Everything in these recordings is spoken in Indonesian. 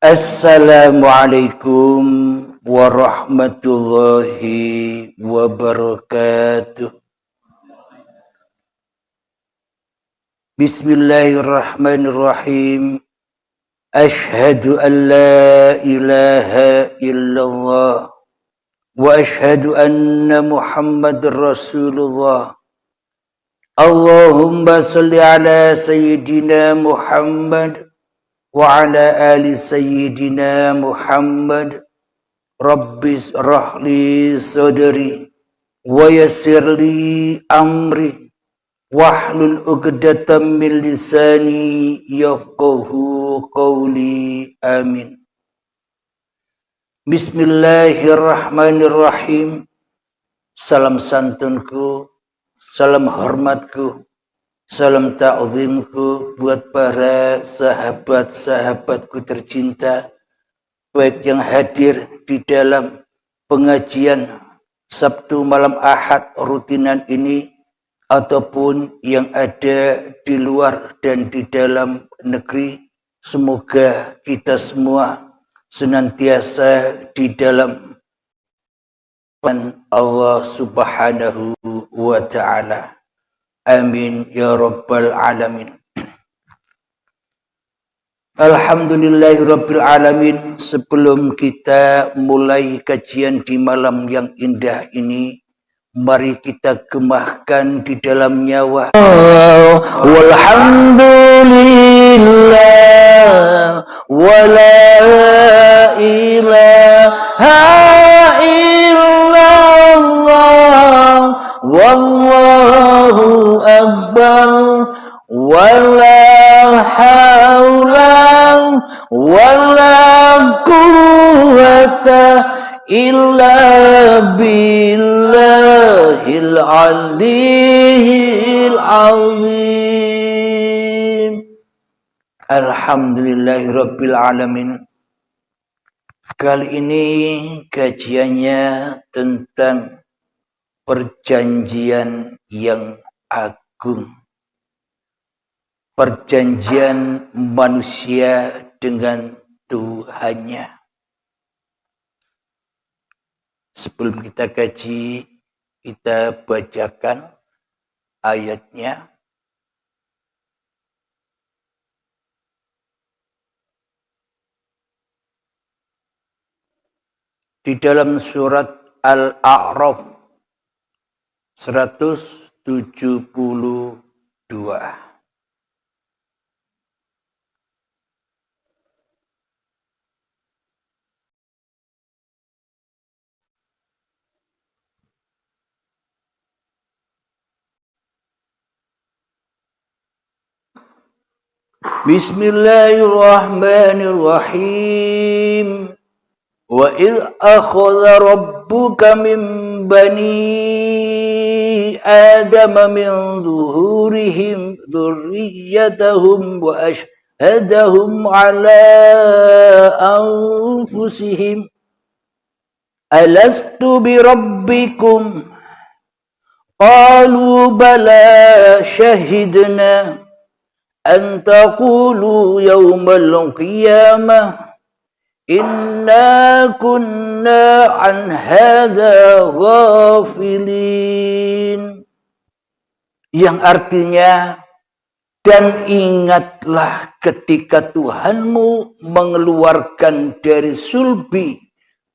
Assalamualaikum warahmatullahi wabarakatuh. Bismillahirrahmanirrahim. Ashhadu an la ilaha illallah wa ashhadu anna Muhammadar Rasulullah. Allahumma salli ala sayyidina Muhammad wa ala ali sayyidina Muhammad. Rabbis rahli sadri wa yassirli amri wahlul 'uqdatam min lisani yafqahu qawli. Amin. Bismillahirrahmanirrahim. Salam santunku, salam hormatku, salam ta'zimku buat para sahabat-sahabatku tercinta, baik yang hadir di dalam pengajian Sabtu malam Ahad rutinan ini ataupun yang ada di luar dan di dalam negeri. Semoga kita semua senantiasa di dalam Allah Subhanahu wa ta'ala. Amin ya rabbal alamin. Alhamdulillahirabbil alamin. Sebelum kita mulai kajian di malam yang indah ini, mari kita gemahkan di dalam nyawa. Walhamdulillah wa la ilaha illallah wallahu akbar wala haula wala quwwata illa billahil aliyyil azim. Alhamdulillahirabbil alamin. Kali ini kajiannya tentang perjanjian yang agung. Perjanjian manusia dengan Tuhannya. Sebelum kita kaji, kita bacakan ayatnya. Di dalam surat Al-A'raf 172. Bismillahirrahmanirrahim. Wa idh akhadha rabbuka min bani adama min zuhurihim dhurriyyatahum wa ashhadahum ala anfusihim alastu bi rabbikum qalu bala shahidna an taqulu yawmal qiyamah inna kunna an hadza ghafilin. Yang artinya, dan ingatlah ketika Tuhanmu mengeluarkan dari sulbi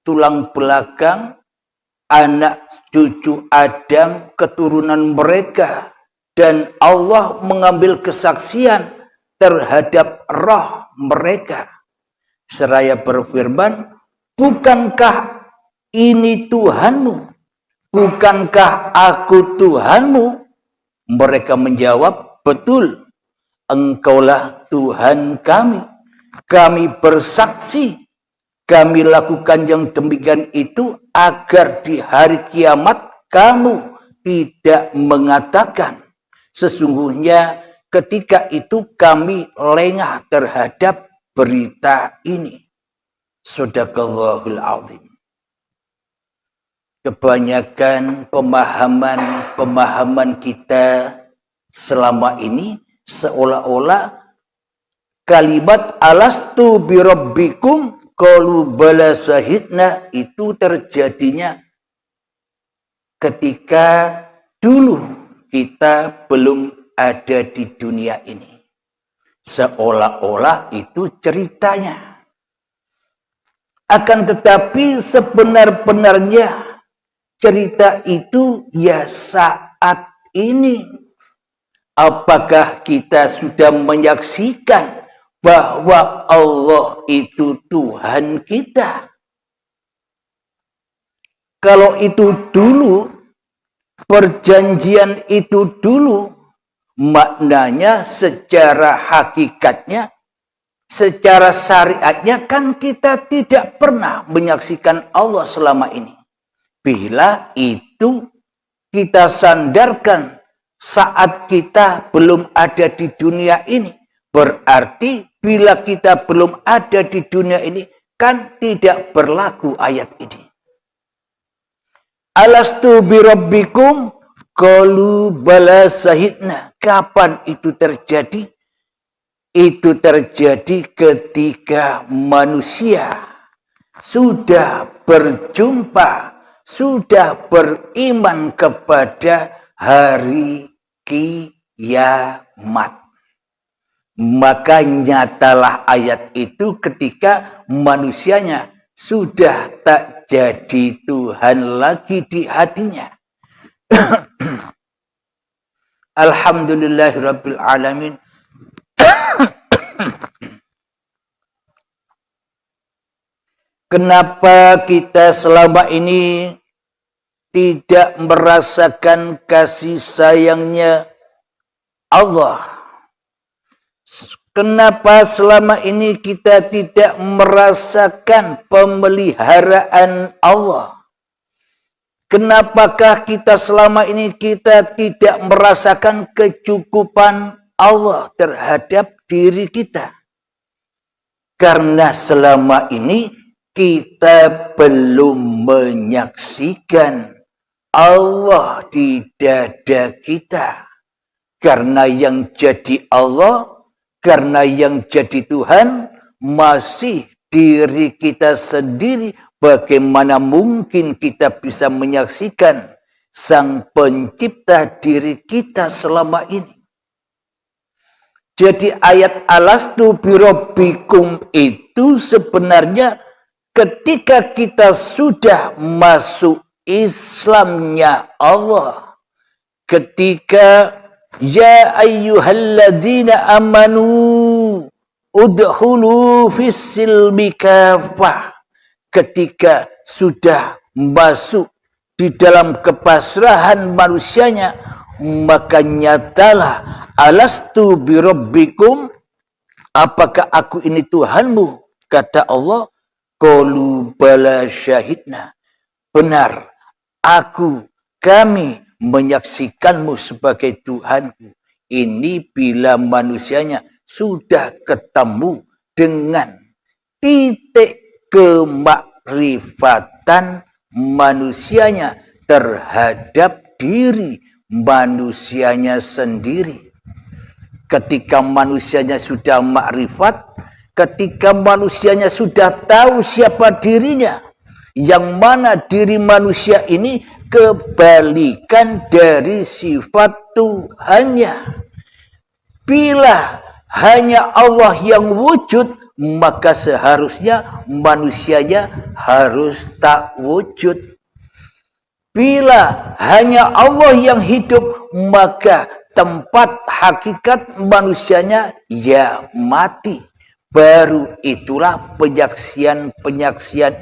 tulang belakang anak cucu Adam keturunan mereka, dan Allah mengambil kesaksian terhadap roh mereka. Seraya berfirman, bukankah ini Tuhanmu? Bukankah aku Tuhanmu? Mereka menjawab, betul, Engkaulah Tuhan kami. Kami bersaksi, kami lakukan yang demikian itu agar di hari kiamat kamu tidak mengatakan, sesungguhnya ketika itu kami lengah terhadap berita ini. Shadaqallahul azim. Kebanyakan pemahaman kita selama ini seolah-olah kalimat alastu birabbikum qalu bala syahidna itu terjadinya ketika dulu kita belum ada di dunia ini. Seolah-olah itu ceritanya. Akan tetapi sebenar-benarnya cerita itu ya saat ini. Apakah kita sudah menyaksikan bahwa Allah itu Tuhan kita? Kalau itu dulu, perjanjian itu dulu, maknanya secara hakikatnya, secara syariatnya kan kita tidak pernah menyaksikan Allah selama ini. Bila itu kita sandarkan saat kita belum ada di dunia ini, berarti bila kita belum ada di dunia ini, kan tidak berlaku ayat ini. Alastu birabbikum qalu bala syahidna. Kapan itu terjadi? Itu terjadi ketika manusia sudah berjumpa, sudah beriman kepada hari kiamat. Maka nyatalah ayat itu ketika manusianya sudah tak jadi Tuhan lagi di hatinya. Alhamdulillahirabbil alamin. Kenapa kita selama ini tidak merasakan kasih sayangnya Allah? Kenapa selama ini kita tidak merasakan pemeliharaan Allah? Kenapakah kita selama ini kita tidak merasakan kecukupan Allah terhadap diri kita? Karena selama ini kita belum menyaksikan Allah di dada kita. Karena yang jadi Allah, karena yang jadi Tuhan masih diri kita sendiri. Bagaimana mungkin kita bisa menyaksikan Sang Pencipta diri kita selama ini? Jadi ayat alastu birabbikum itu sebenarnya ketika kita sudah masuk Islamnya Allah. Ketika ya ayyuhalladzina amanu udkhulu fis-silmi kafah. Ketika sudah masuk di dalam kepasrahan manusianya, maka nyatalah alastu birabbikum, apakah aku ini Tuhanmu? Kata Allah, qalu bala syahidna. Benar, kami menyaksikanmu sebagai Tuhanku. Ini bila manusianya sudah ketemu dengan titik kemakrifatan manusianya terhadap diri manusianya sendiri. Ketika manusianya sudah makrifat, ketika manusianya sudah tahu siapa dirinya, yang mana diri manusia ini kebalikan dari sifat Tuhannya. Bila hanya Allah yang wujud, maka seharusnya manusianya harus tak wujud. Bila hanya Allah yang hidup, maka tempat hakikat manusianya ya mati. Baru itulah penyaksian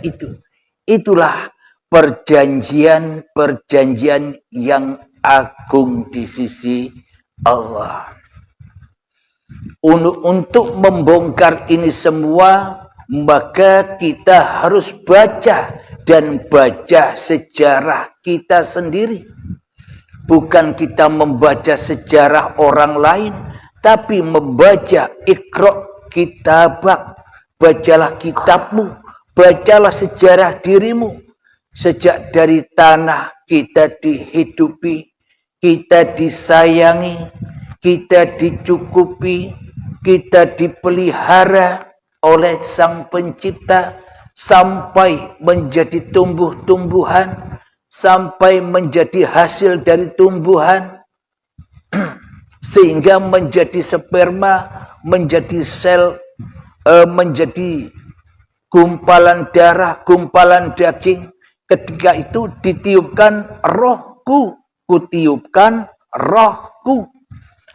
itu. Itulah perjanjian yang agung di sisi Allah. Untuk membongkar ini semua, maka kita harus baca sejarah kita sendiri. Bukan kita membaca sejarah orang lain, tapi membaca Iqra' kitabak. Bacalah kitabmu, bacalah sejarah dirimu. Sejak dari tanah kita dihidupi, kita disayangi, kita dicukupi, kita dipelihara oleh Sang Pencipta sampai menjadi tumbuh-tumbuhan, sampai menjadi hasil dari tumbuhan, sehingga menjadi sperma, menjadi sel, menjadi gumpalan darah, gumpalan daging. Ketika itu ditiupkan rohku, kutiupkan rohku.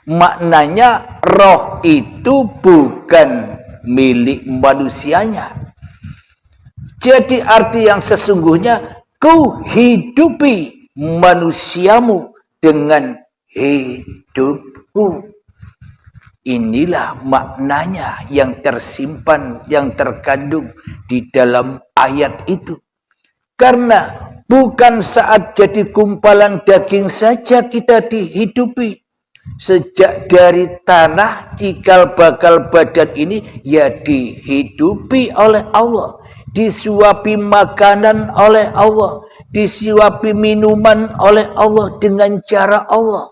Maknanya roh itu bukan milik manusianya. Jadi arti yang sesungguhnya, ku hidupi manusiamu dengan hidupku. Inilah maknanya yang tersimpan, yang terkandung di dalam ayat itu. Karena bukan saat jadi gumpalan daging saja kita dihidupi. Sejak dari tanah cikal bakal badan ini ya dihidupi oleh Allah, disuapi makanan oleh Allah, disuapi minuman oleh Allah dengan cara Allah,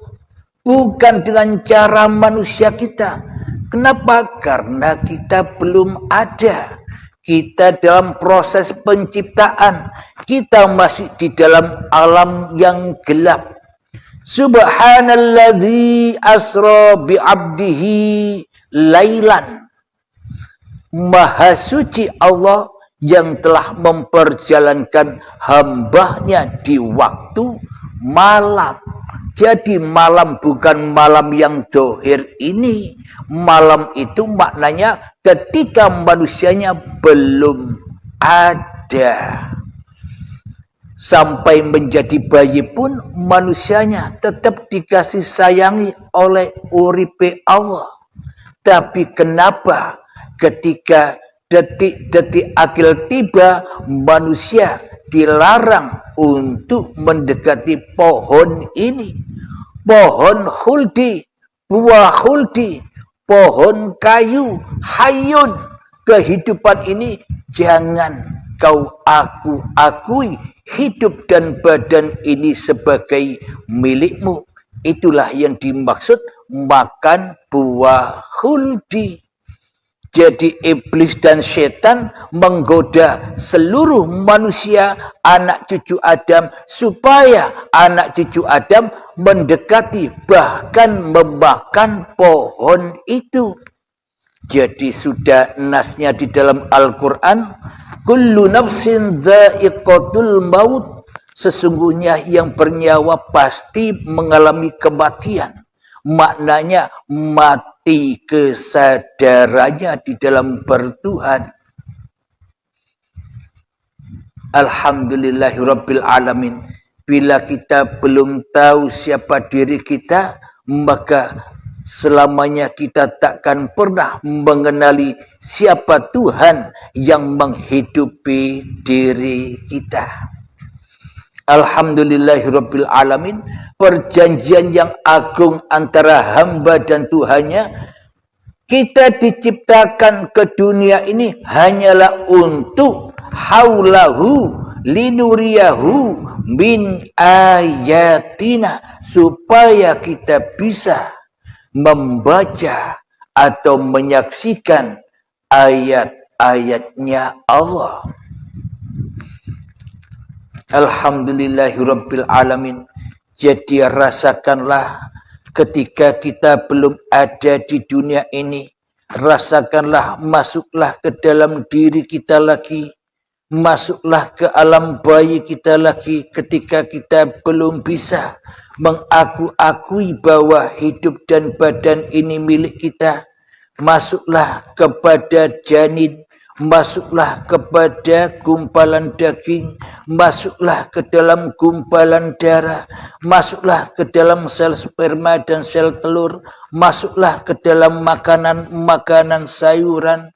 bukan dengan cara manusia kita. Kenapa? Karena kita belum ada. Kita dalam proses penciptaan, kita masih di dalam alam yang gelap. Subhanalladzi asra bi'abdihi lailan. Maha suci Allah yang telah memperjalankan hambanya di waktu malam. Jadi malam bukan malam yang dohir ini. Malam itu maknanya ketika manusianya belum ada. Sampai menjadi bayi pun manusianya tetap dikasih sayangi oleh uripe Allah. Tapi kenapa ketika detik-detik akil tiba, manusia dilarang untuk mendekati pohon ini? Pohon khuldi, buah khuldi, pohon kayu, hayun. Kehidupan ini jangan kau akui hidup dan badan ini sebagai milikmu. Itulah yang dimaksud makan buah khuldi. Jadi iblis dan setan menggoda seluruh manusia, anak cucu Adam, supaya anak cucu Adam mendekati bahkan memakan pohon itu. Jadi sudah nasnya di dalam Al-Quran, kullu nafsin dha'iqatul maut, sesungguhnya yang bernyawa pasti mengalami kematian. Maknanya mati kesadarannya di dalam bertuhan. Alhamdulillahirabbil alamin. Bila kita belum tahu siapa diri kita, maka selamanya kita takkan pernah mengenali siapa Tuhan yang menghidupi diri kita. Alhamdulillahirabbil alamin. Perjanjian yang agung antara hamba dan Tuhannya. Kita diciptakan ke dunia ini hanyalah untuk haulahu linuriyahu min ayatina, supaya kita bisa membaca atau menyaksikan ayat-ayatnya Allah. Alhamdulillahirabbil alamin. Jadi rasakanlah ketika kita belum ada di dunia ini, rasakanlah, masuklah ke dalam diri kita lagi, masuklah ke alam bayi kita lagi ketika kita belum bisa mengakui bahwa hidup dan badan ini milik kita. Masuklah kepada janin, masuklah kepada gumpalan daging, masuklah ke dalam gumpalan darah, masuklah ke dalam sel sperma dan sel telur, masuklah ke dalam makanan-makanan sayuran,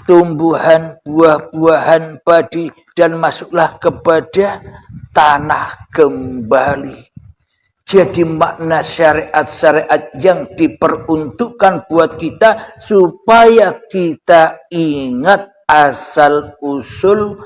tumbuhan, buah-buahan, padi, dan masuklah kepada tanah kembali. Jadi makna syariat-syariat yang diperuntukkan buat kita supaya kita ingat asal usul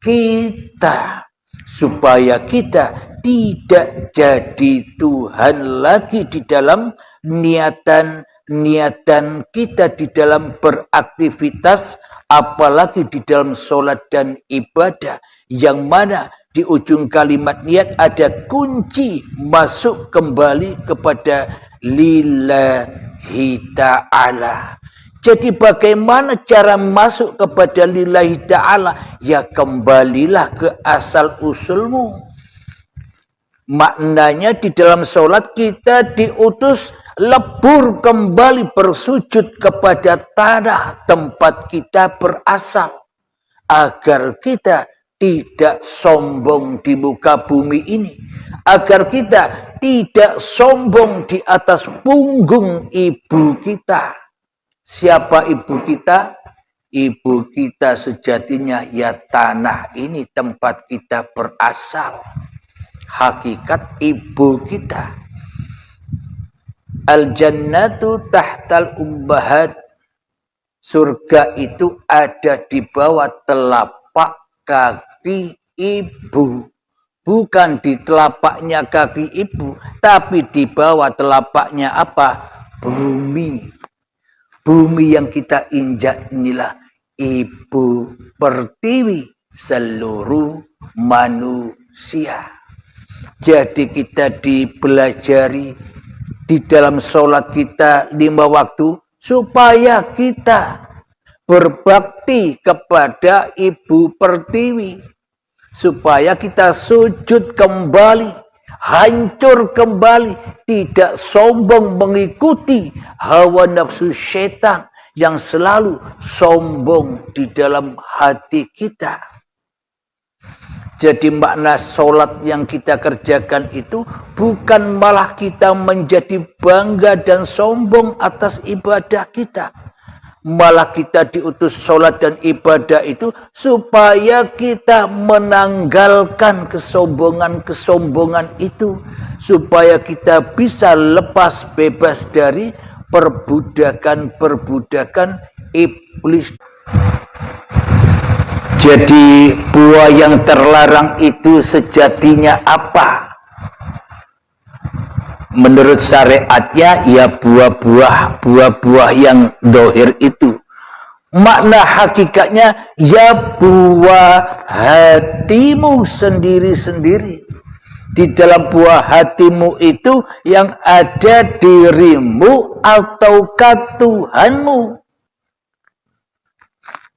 kita. Supaya kita tidak jadi Tuhan lagi di dalam niatan niatan kita di dalam beraktivitas, apalagi di dalam sholat dan ibadah, yang mana di ujung kalimat niat ada kunci masuk kembali kepada lillahi ta'ala. Jadi bagaimana cara masuk kepada lillahi ta'ala? Ya kembalilah ke asal usulmu. Maknanya di dalam sholat kita diutus lebur kembali bersujud kepada tanah tempat kita berasal. Agar kita tidak sombong di muka bumi ini. Agar kita tidak sombong di atas punggung ibu kita. Siapa ibu kita? Ibu kita sejatinya ya tanah ini tempat kita berasal. Hakikat ibu kita. Al-jannatu tahtal ummahat. Surga itu ada di bawah telapak kaki ibu. Bukan di telapaknya kaki ibu, tapi di bawah telapaknya apa? Bumi. Bumi yang kita injak inilah ibu pertiwi seluruh manusia. Jadi kita dipelajari di dalam sholat kita 5 waktu supaya kita berbakti kepada ibu pertiwi. Supaya kita sujud kembali, hancur kembali, tidak sombong mengikuti hawa nafsu setan yang selalu sombong di dalam hati kita. Jadi makna sholat yang kita kerjakan itu bukan malah kita menjadi bangga dan sombong atas ibadah kita. Malah kita diutus sholat dan ibadah itu supaya kita menanggalkan kesombongan-kesombongan itu. Supaya kita bisa lepas bebas dari perbudakan-perbudakan iblis. Jadi buah yang terlarang itu sejatinya apa? Menurut syariatnya ya buah-buah yang dohir itu. Makna hakikatnya ya buah hatimu sendiri-sendiri. Di dalam buah hatimu itu yang ada dirimu ataukah Tuhanmu.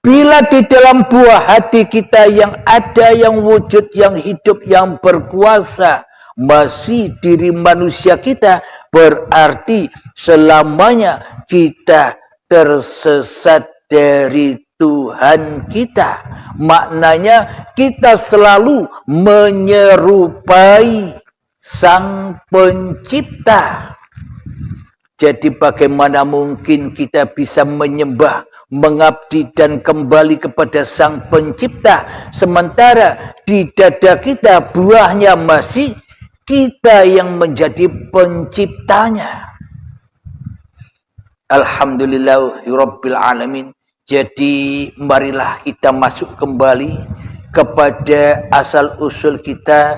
Bila di dalam buah hati kita yang ada, yang wujud, yang hidup, yang berkuasa, masih diri manusia kita, berarti selamanya kita tersesat dari Tuhan kita. Maknanya kita selalu menyerupai Sang Pencipta. Jadi bagaimana mungkin kita bisa menyembah, mengabdi dan kembali kepada Sang Pencipta, sementara di dada kita buahnya masih kita yang menjadi penciptanya. Alhamdulillahirabbil alamin. Jadi marilah kita masuk kembali kepada asal usul kita.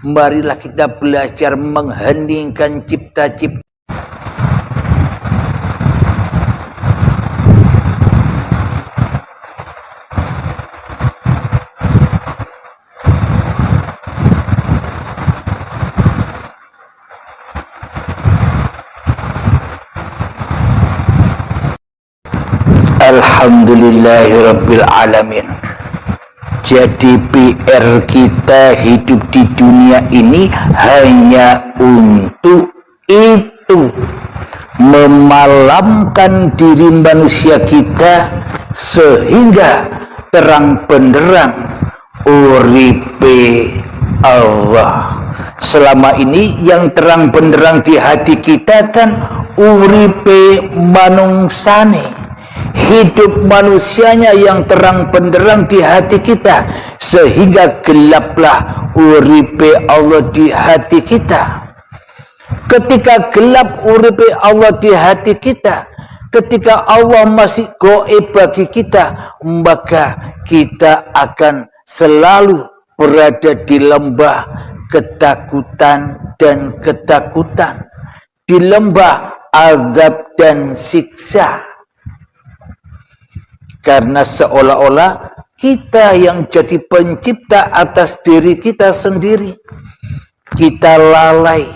Marilah kita belajar mengheningkan cipta-cipta. Alhamdulillahirabbil alamin. Jadi PR kita hidup di dunia ini hanya untuk itu, memalamkan diri manusia kita sehingga terang benderang uripe Allah. Selama ini yang terang benderang di hati kita kan uripe manungsane. Hidup manusianya yang terang benderang di hati kita, sehingga gelaplah uripe Allah di hati kita. Ketika gelap uripe Allah di hati kita, ketika Allah masih gaib bagi kita, maka kita akan selalu berada di lembah ketakutan dan ketakutan. Di lembah azab dan siksa. Karena seolah-olah kita yang jadi pencipta atas diri kita sendiri. Kita lalai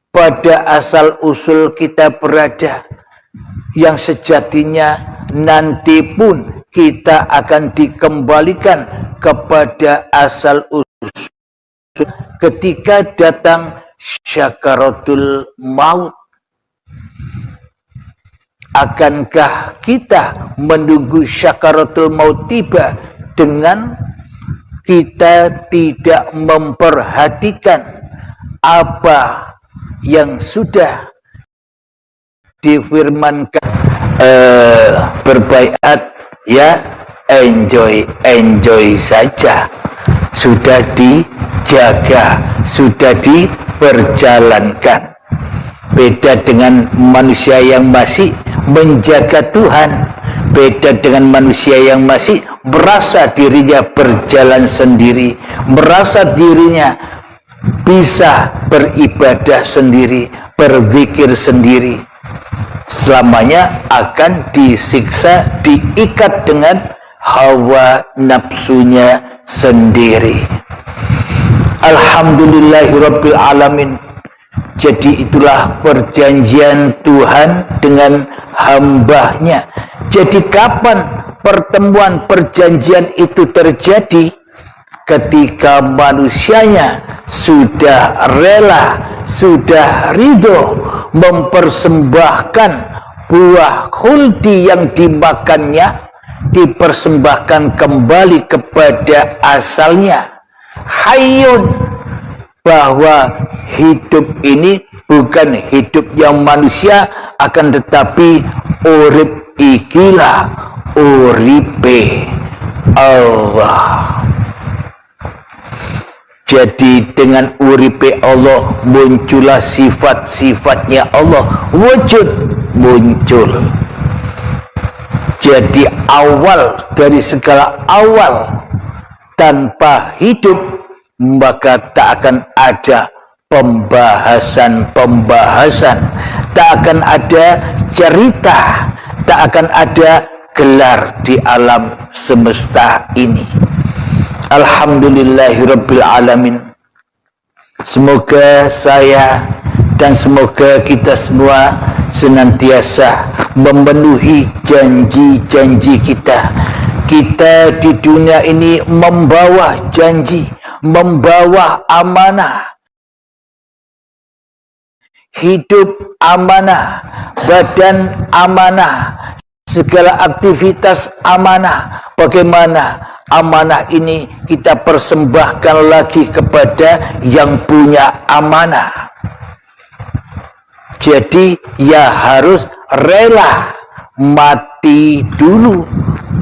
pada asal usul kita berada, yang sejatinya nanti pun kita akan dikembalikan kepada asal usul ketika datang syakaratul maut. Akankah kita menunggu syakaratul maut tiba dengan kita tidak memperhatikan apa yang sudah difirmankan? Berbaiat ya, enjoy saja, sudah dijaga, sudah diperjalankan. Beda dengan manusia yang masih menjaga Tuhan, beda dengan manusia yang masih merasa dirinya berjalan sendiri, merasa dirinya bisa beribadah sendiri, berzikir sendiri. Selamanya akan disiksa, diikat dengan hawa nafsunya sendiri. Alhamdulillahirabbil alamin. Jadi itulah perjanjian Tuhan dengan hambanya. Jadi kapan pertemuan perjanjian itu terjadi? Ketika manusianya sudah rela, sudah ridho mempersembahkan buah khuldi yang dimakannya, dipersembahkan kembali kepada asalnya. Hayyun, bahwa hidup ini bukan hidup yang manusia, akan tetapi urip ikilah uripe Allah. Jadi dengan uripe Allah muncullah sifat-sifatnya Allah, wujud muncul. Jadi awal dari segala awal, tanpa hidup maka tak akan ada pembahasan-pembahasan, tak akan ada cerita, tak akan ada gelar di alam semesta ini. Alhamdulillahirabbil alamin. Semoga saya dan semoga kita semua senantiasa memenuhi janji-janji kita. Kita di dunia ini membawa janji, membawa amanah. Hidup amanah, badan amanah, segala aktivitas amanah. Bagaimana amanah ini kita persembahkan lagi kepada yang punya amanah? Jadi ya harus rela mati dulu,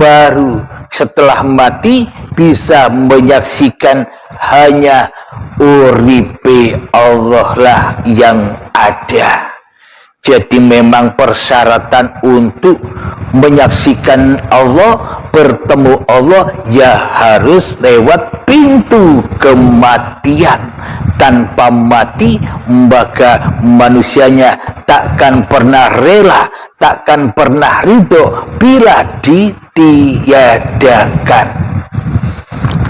baru setelah mati bisa menyaksikan hanya uripe Allah lah yang ada. Jadi memang persyaratan untuk menyaksikan Allah, bertemu Allah, ya harus lewat pintu kematian. Tanpa mati maka manusianya takkan pernah rela, takkan pernah ridho bila ditiadakan.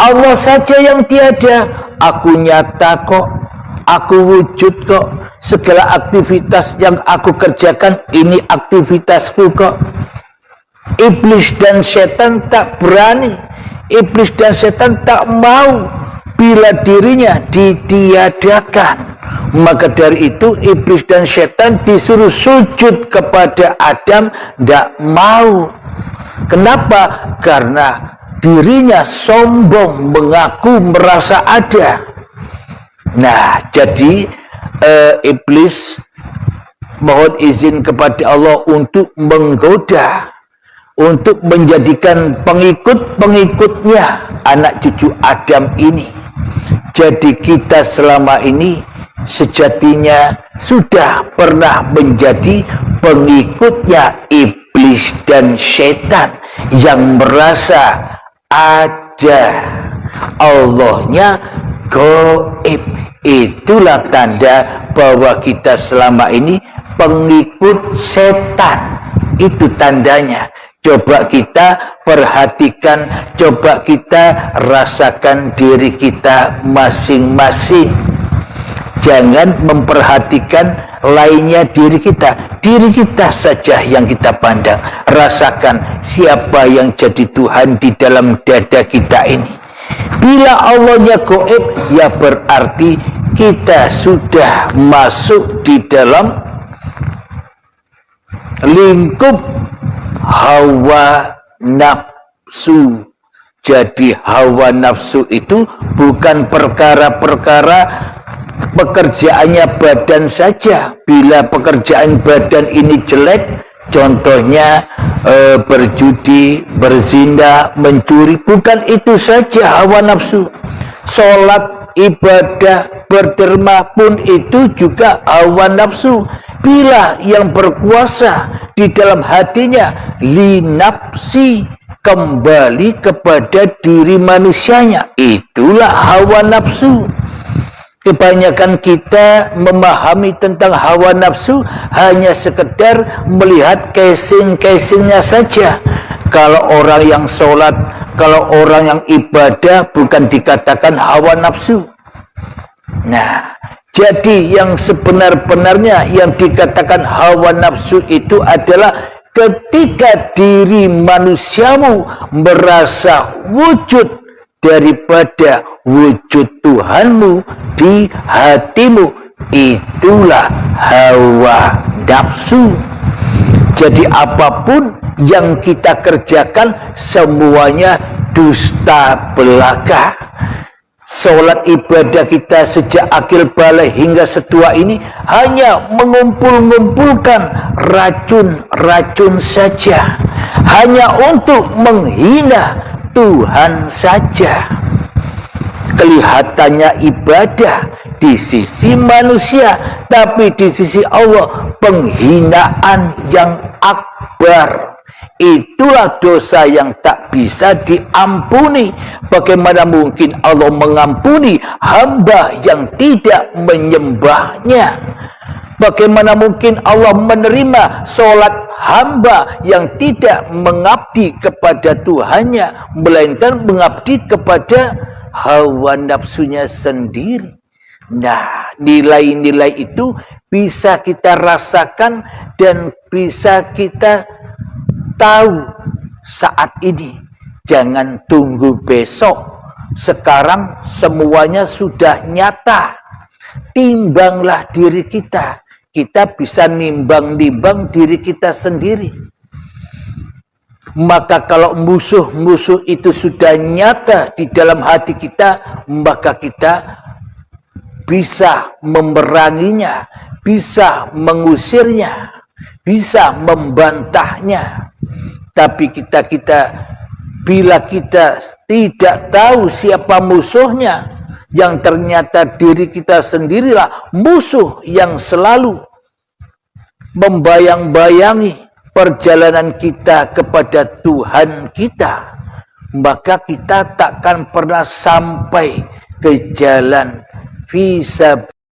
Allah saja yang tiada, aku nyata kok, aku wujud kok. Segala aktivitas yang aku kerjakan ini aktivitasku kok. Iblis dan setan tak berani, iblis dan setan tak mau bila dirinya ditiadakan. Maka dari itu iblis dan setan disuruh sujud kepada Adam, tidak mau. Kenapa? Karena dirinya sombong, mengaku merasa ada. Nah, jadi iblis mohon izin kepada Allah untuk menggoda, untuk menjadikan pengikut-pengikutnya anak cucu Adam ini. Jadi kita selama ini sejatinya sudah pernah menjadi pengikutnya iblis dan setan yang merasa ada. Allahnya gaib, Itulah tanda bahwa kita selama ini pengikut setan. Itu tandanya. Coba kita perhatikan, coba kita rasakan diri kita masing-masing. Jangan memperhatikan lainnya diri kita. Diri kita saja yang kita pandang. Rasakan siapa yang jadi Tuhan di dalam dada kita ini. Bila Allahnya gaib, ya berarti kita sudah masuk di dalam lingkup hawa nafsu. Jadi hawa nafsu itu bukan perkara-perkara pekerjaannya badan saja. Bila pekerjaan badan ini jelek, contohnya berjudi, berzina, mencuri, bukan itu saja hawa nafsu. Sholat, ibadah, berderma pun itu juga hawa nafsu. Bila yang berkuasa di dalam hatinya linapsi, kembali kepada diri manusianya, itulah hawa nafsu. Kebanyakan kita memahami tentang hawa nafsu hanya sekedar melihat casing-casingnya saja. Kalau orang yang sholat, kalau orang yang ibadah, bukan dikatakan hawa nafsu. Nah, jadi yang sebenar-benarnya yang dikatakan hawa nafsu itu adalah ketika diri manusiamu merasa wujud daripada wujud Tuhanmu di hatimu, itulah hawa nafsu. Jadi apapun yang kita kerjakan semuanya dusta belaka. Sholat ibadah kita sejak akil balik hingga setua ini hanya mengumpul-ngumpulkan racun-racun saja, hanya untuk menghina Tuhan saja. Kelihatannya ibadah di sisi manusia, tapi di sisi Allah penghinaan yang akbar. Itulah dosa yang tak bisa diampuni. Bagaimana mungkin Allah mengampuni hamba yang tidak menyembahnya? Bagaimana mungkin Allah menerima sholat hamba yang tidak mengabdi kepada Tuhannya, melainkan mengabdi kepada hawa nafsunya sendiri? Nah, nilai-nilai itu bisa kita rasakan dan bisa kita tahu saat ini. Jangan tunggu besok. Sekarang semuanya sudah nyata. Timbanglah diri kita. Kita bisa nimbang-nimbang diri kita sendiri. Maka kalau musuh-musuh itu sudah nyata di dalam hati kita, maka kita bisa memeranginya, bisa mengusirnya, bisa membantahnya. Tapi kita bila kita tidak tahu siapa musuhnya, yang ternyata diri kita sendirilah musuh yang selalu membayang-bayangi perjalanan kita kepada Tuhan kita, maka kita takkan pernah sampai ke jalan fisabilillah.